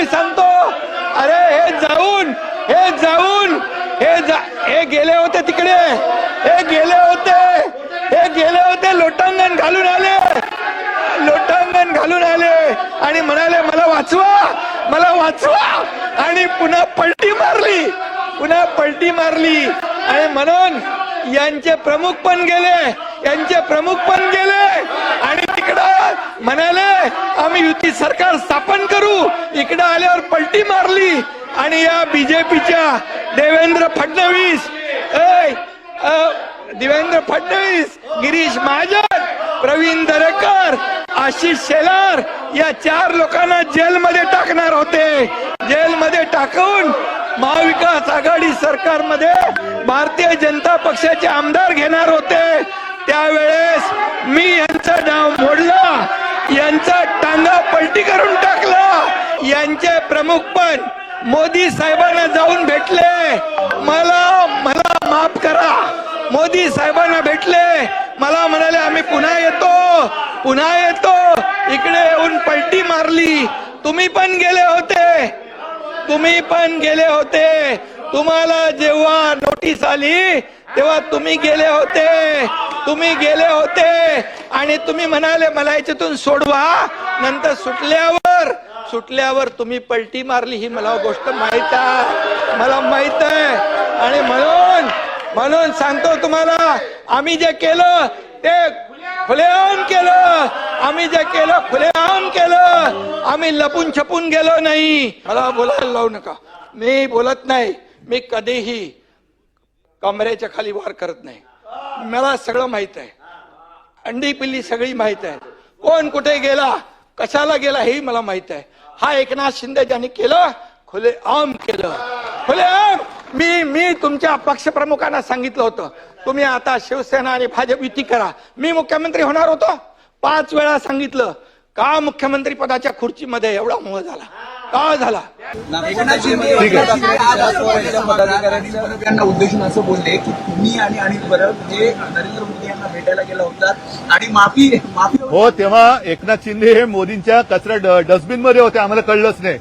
मी सांगतो, अरे हे गेले होते तिकडे, हे गेले होते लोटांगण घालून आले आणि म्हणाले मला वाचवा आणि पुन्हा पलटी मारली आणि म्हणून यांचे प्रमुख पण गेले आणि तिकडं म्हणाले आम्ही युती सरकार स्थापन करू, इकडं आल्यावर पलटी मारली आणि या बीजेपीच्या देवेंद्र फडणवीस, गिरीश महाजन, प्रवीण दरेकर, आशिष शेलार या 4 लोकांना जेलमध्ये टाकणार होते. जेलमध्ये टाकून महाविकास आघाडी सरकारमध्ये भारतीय जनता पक्षाचे आमदार घेणार होते. त्यावेळेस मी यांचं नाव मोडलं, यांचा टांगा पलटी करून टाकला. यांचे प्रमुख पण मोदी साहेबांना जाऊन भेटले, मला माफ करा. मोदी साहेबांना भेटले, मला म्हणाले आम्ही पुन्हा येतो. इकडे येऊन पलटी मारली. तुम्ही पण गेले होते. तुम्हाला जेव्हा नोटीस आली तेव्हा तुम्ही गेले होते आणि तुम्ही म्हणाले मला याच्यातून सोडवा. नंतर सुटल्यावर तुम्ही पलटी मारली. ही मला गोष्ट माहित आहे आणि म्हणून सांगतो तुम्हाला, आम्ही जे केलं ते खुलेआम केलं. आम्ही लपून छपून गेलो नाही. मला बोलायला लावू नका. मी बोलत नाही. मी कधीही कमरेच्या खाली वार करत नाही. मला सगळं माहित आहे. अंडी पिल्ली सगळी माहित आहे. कोण कुठे गेला, कशाला गेला हेही मला माहित आहे. हा एकनाथ शिंदे ज्यांनी केलं, खुलेआम केलं. मी तुमच्या पक्षप्रमुखांना सांगितलं होतं तुम्ही आता शिवसेना आणि भाजप युती करा. मी मुख्यमंत्री होणार होतो. 5 वेळा सांगितलं. का मुख्यमंत्री पदाच्या खुर्चीमध्ये एवढा मोह झाला? का झाला? त्यांना उद्देशून असं बोलले की तुम्ही आणि अनिल परब हे नरेंद्र मोदी यांना भेटायला गेला होता आणि माफी हो, तेव्हा एकनाथ शिंदे हे मोदींच्या कचरा डस्टबिन मध्ये होते, आम्हाला कळलंच नाही.